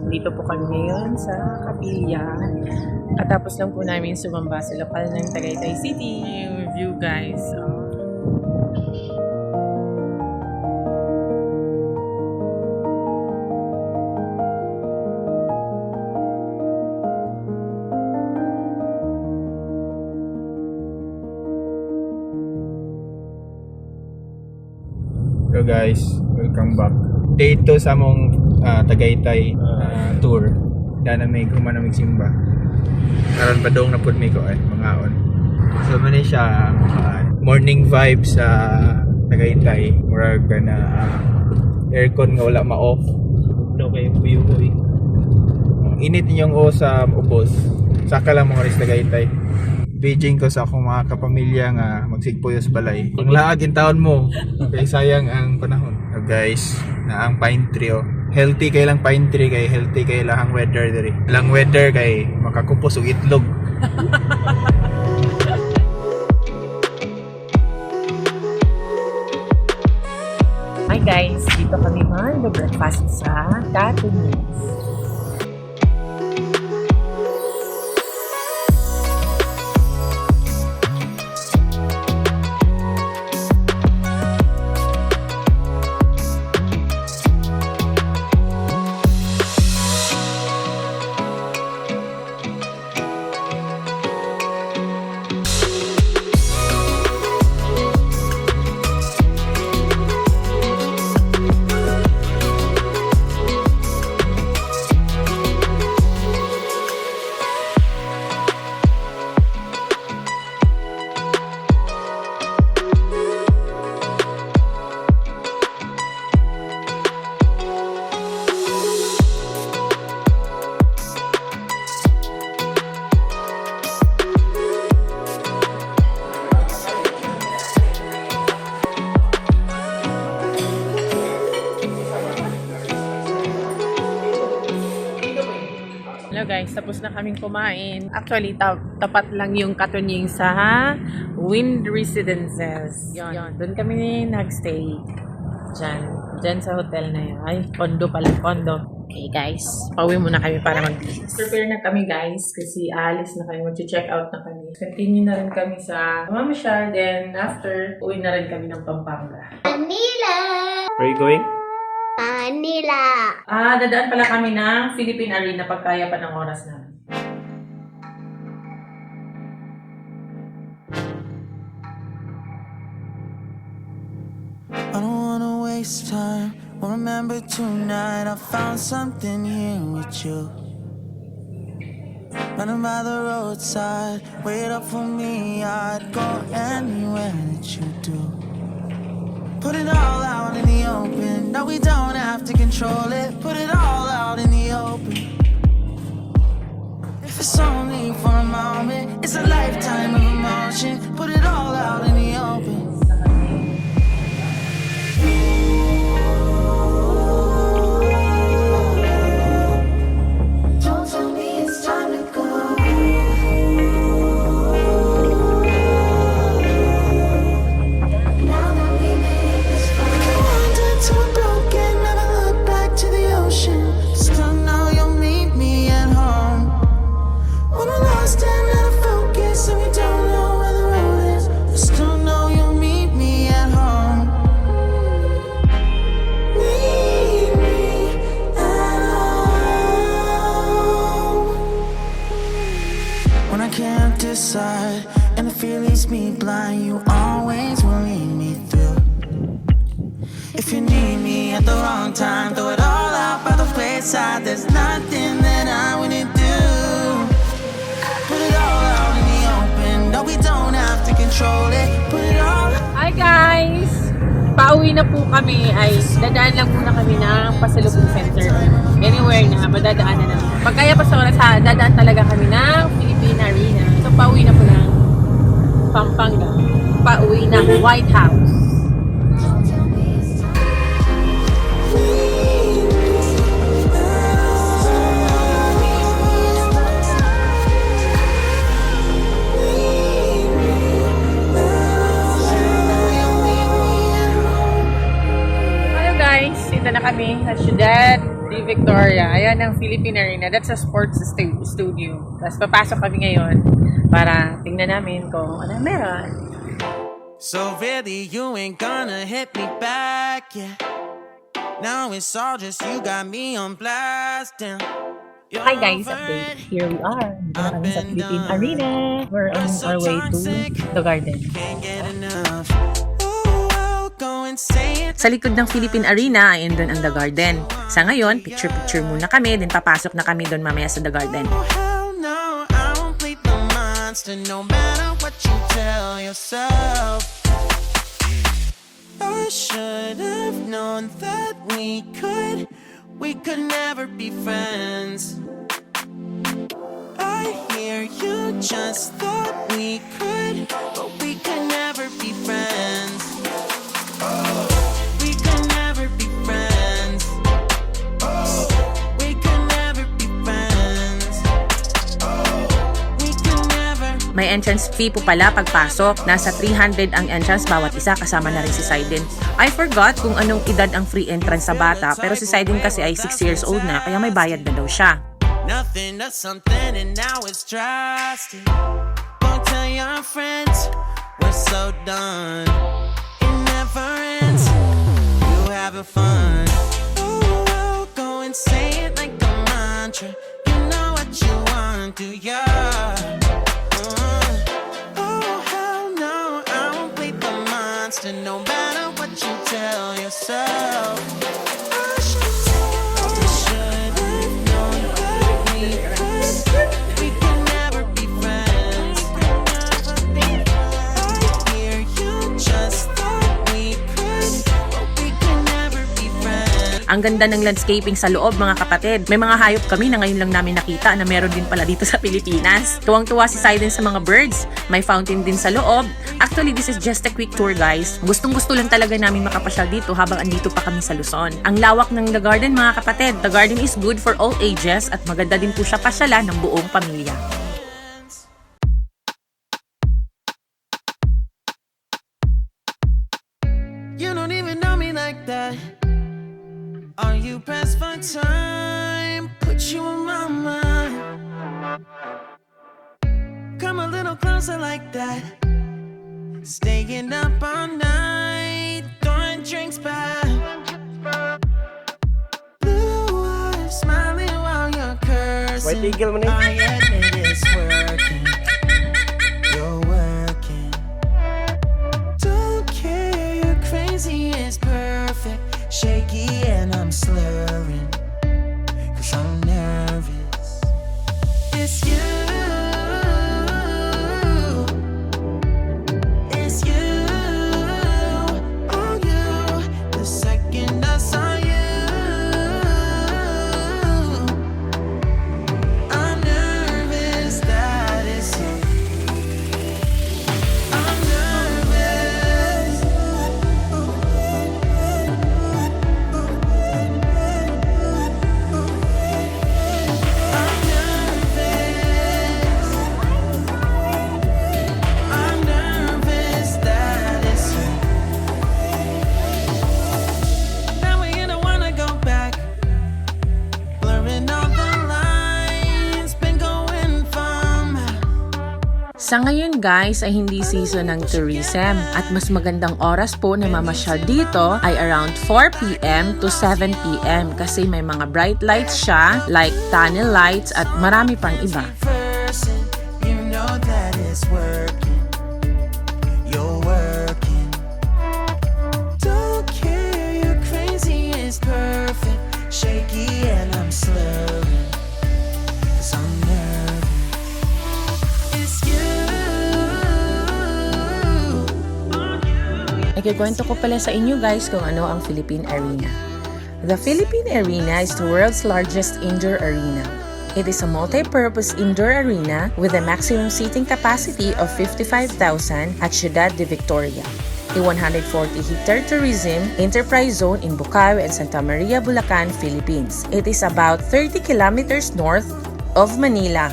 Dito po kami ngayon sa Kapilya. Katapos lang po namin sumamba sa lokal ng Tagaytay City. Yung view guys. Hello guys, welcome back. Day 2 sa mong Tagaytay tour. Dana may gumanamig simba. Karon pa dong napud mi ko mangaon. So man siya morning vibe sa Tagaytay. Murag na aircon nga wala ma-off. No kay view ko eh. Init ninyong sa ubos. Saka lang mga ris Tagaytay. Beijing ko sa akong mga kapamilya nga magsigpuyos balay. Ang laag in taon mo, kay sayang ang panahon. So guys, na ang pine tree oh. Healthy kay lang pine tree kay healthy kay lahang weather diri. Lang weather kay makakupos og itlog. Hi guys, dito kami mag-breakfast sa Attribution. Hello guys, tapos na kaming kumain. Actually, tapat lang yung katunying sa Wind Residences. Yon, doon kami nagstay. Diyan sa hotel na yun. Ay, condo pala, condo. Okay guys, pauwi muna kami para mag-business. Prepare na kami guys, kasi alis na kami, mag-check out na kami. Continue na rin kami sa Mamasyal, then after, uwi na rin kami ng Pampanga. Manila! Where are you going? Manila! Dadaan pala kami ng Philippine Arena pagkaya pa ng oras namin. I don't wanna waste time. Well, remember tonight I found something here with you. Running by the roadside, wait up for me. I'd go anywhere that you do. Put it all out in the open. No, we don't have to control it. Put it all out in the open. If it's only for a moment, it's a lifetime of emotion. Put it all out in the open. Don't tell me it's time to go. Now that we made this far. Wandered till we're broken, never look back to the ocean. Still know you'll meet me at home. When we're lost and out of focus and we don't know where the road is, I still know you'll meet me at home. Meet me at home. When I can't decide and the fear leaves me blind, you always will lead me through. If you need me at the wrong time, throw it all out by the wayside. There's nothing that I wouldn't do. Put it all out in the open. No, we don't have to control it. Put it all. Hi guys! Pauwi na po kami. Ay, dadaan lang muna kami ng Pasalubong Center. Anywhere na, madadaan na. Pagkaya pa sa oras dadaan talaga kami ng Philippine Arena. So, pauwi na po ng Pampanga. Pauwi ng White House. Dito na kami sa Ciudad. Victoria. Ayan ang Philippine Arena. That's a sports studio. Tapos papasok kami ngayon para tingnan namin kung ano meron. So really you ain't gonna hit me back, yeah. Now it's all just you got me on blast, damn. Hi guys, update. Here we are. Dito na kami sa Philippine Arena. We're on our way to the garden. Can't get enough. Ooh, I'll go and say it. Sa likod ng Philippine Arena ay doon ang The Garden. Sa ngayon, picture-picture muna kami, then papasok na kami doon mamaya sa The Garden. Oh, hell no, I won't plead the monster no matter what you tell yourself. I should have known that we could never be friends. I hear you just thought we could, but we could never be friends. We could never be friends. We could never be friends. We could never. May entrance fee po pala pagpasok. Nasa 300 ang entrance bawat isa, kasama na rin si Sidin. I forgot kung anong edad ang free entrance sa bata, pero si Sidin kasi ay 6 years old na, kaya may bayad na daw siya. Nothing to something and now it's drastic. Don't tell your friends we're so done. It never ends. You having fun? Oh, I'll go and say it like a mantra. You know what you want, do ya? Oh hell no, I won't plead the monster no matter what you tell yourself. Ang ganda ng landscaping sa loob, mga kapatid. May mga hayop kami na ngayon lang namin nakita na meron din pala dito sa Pilipinas. Tuwang-tuwa si Sidon sa mga birds. May fountain din sa loob. Actually, this is just a quick tour, guys. Gustong-gusto lang talaga namin makapasyal dito habang andito pa kami sa Luzon. Ang lawak ng The Garden, mga kapatid. The Garden is good for all ages at maganda din po siya pasyalan ng buong pamilya. You don't even know me like that. Are you pressed for time? Put you in my mind. Come a little closer like that. Staying up all night, throwing drinks back. Blue eyes smiling while you're cursing. I admit it's working. You're working. Don't care, you're crazy, it's perfect. Shaky and I'm slurring, 'cause I'm nervous. It's you. It's you. Oh, you. The second I saw you, I'm nervous that it's you. I'm nervous. I'm nervous that it's you. Now we don't wanna go back. Blurring all the lines, been going from. Sa ngayon guys ay hindi season ng tourism at mas magandang oras po na mamasyal dito ay around 4 p.m. to 7 p.m. kasi may mga bright lights siya like tunnel lights at marami pang iba. Person, you know that it's working. You're working. Don't care, you're crazy, it's perfect. Shaky and I'm slurring, 'cause I'm nervous. It's you. Ikikwento ko pala sa inyo guys kung ano ang Philippine Arena. The Philippine Arena is the world's largest indoor arena. It is a multi-purpose indoor arena with a maximum seating capacity of 55,000 at Ciudad de Victoria, a 140-hectare tourism enterprise zone in Bukawi and Santa Maria, Bulacan, Philippines. It is about 30 kilometers north of Manila.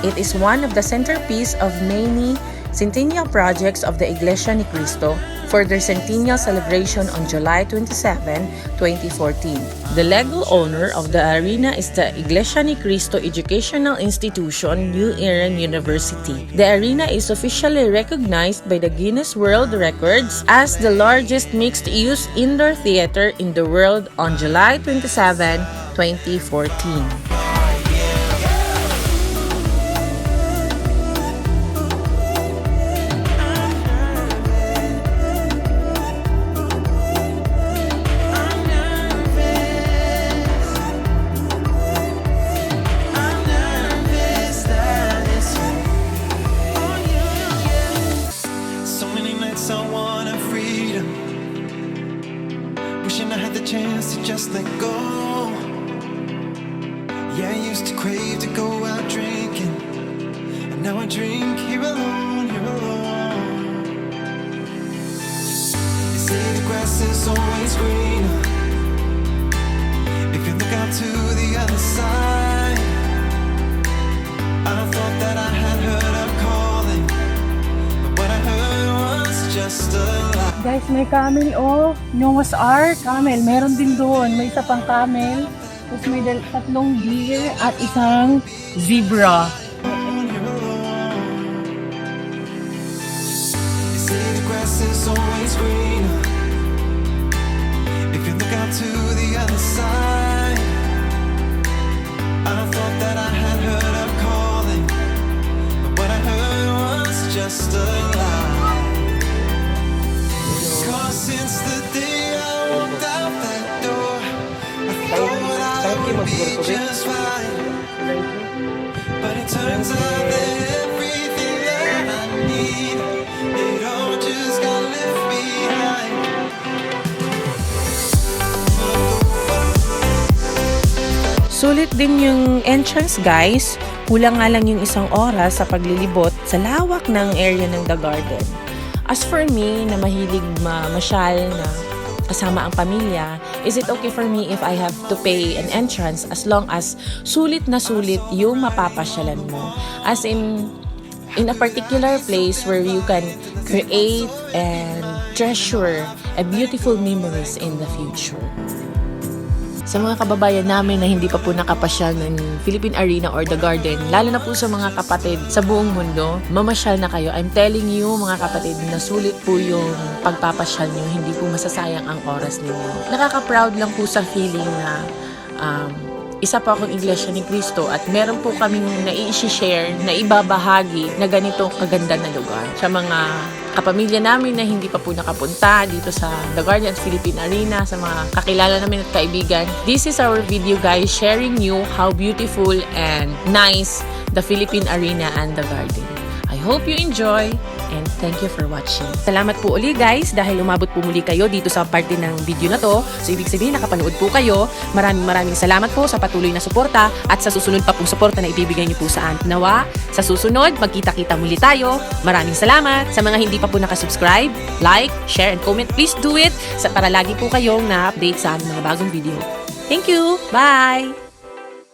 It is one of the centerpiece of many centennial projects of the Iglesia ni Cristo for their centennial celebration on July 27, 2014. The legal owner of the arena is the Iglesia ni Cristo Educational Institution, New Era University. The arena is officially recognized by the Guinness World Records as the largest mixed-use indoor theater in the world on July 27, 2014. Wishing I had the chance to just let go. Yeah, I used to crave to go out drinking, and now I drink here alone, here alone. They say the grass is always greener if you look out to the other side. I thought that I had heard a calling, but what I heard was just a lie. Guys, may camel Noah's Ark. Camel, meron din doon. May isa pang camel. Tapos may tatlong deer at isang zebra. They say the grass is always greener if you look out to the other side. I thought that I had heard a calling, but what I heard was just a lie. Since the day I walked out that door, I thought I would be just fine. But it turns out that everything that I need, it all just got left behind. Sulit din yung entrance, guys. Kulang nga lang yung isang oras sa paglilibot sa lawak ng area ng The Garden. As for me, na mahilig mamasyal na kasama ang pamilya, is it okay for me if I have to pay an entrance as long as sulit na sulit yung mapapasyalan mo? As in a particular place where you can create and treasure a beautiful memories in the future. Sa mga kababayan namin na hindi pa po nakapasyal ng Philippine Arena or The Garden, lalo na po sa mga kapatid sa buong mundo, mamasyal na kayo. I'm telling you, mga kapatid, na sulit po yung pagpapasyal nyo, hindi po masasayang ang oras ninyo. Nakaka-proud lang po sa feeling na isa po akong Iglesia ni Cristo at meron po kaming nai-share, na ibabahagi na ganitong kaganda na lugar sa mga kapamilya namin na hindi pa po nakapunta dito sa The Garden at Philippine Arena, sa mga kakilala namin at kaibigan. This is our video, guys, sharing you how beautiful and nice the Philippine Arena and The Garden. I hope you enjoy and thank you for watching. Salamat po uli, guys, dahil umabot po muli kayo dito sa parte ng video na to. So ibig sabihin nakapanood po kayo. Maraming salamat po sa patuloy na suporta at sa susunod pa pong suporta na ibibigay niyo po sa amin. Nawa, sa susunod, magkita-kita muli tayo. Maraming salamat. Sa mga hindi pa po nakasubscribe, like, share, and comment, please do it para lagi po kayong na-update sa aming mga bagong video. Thank you! Bye!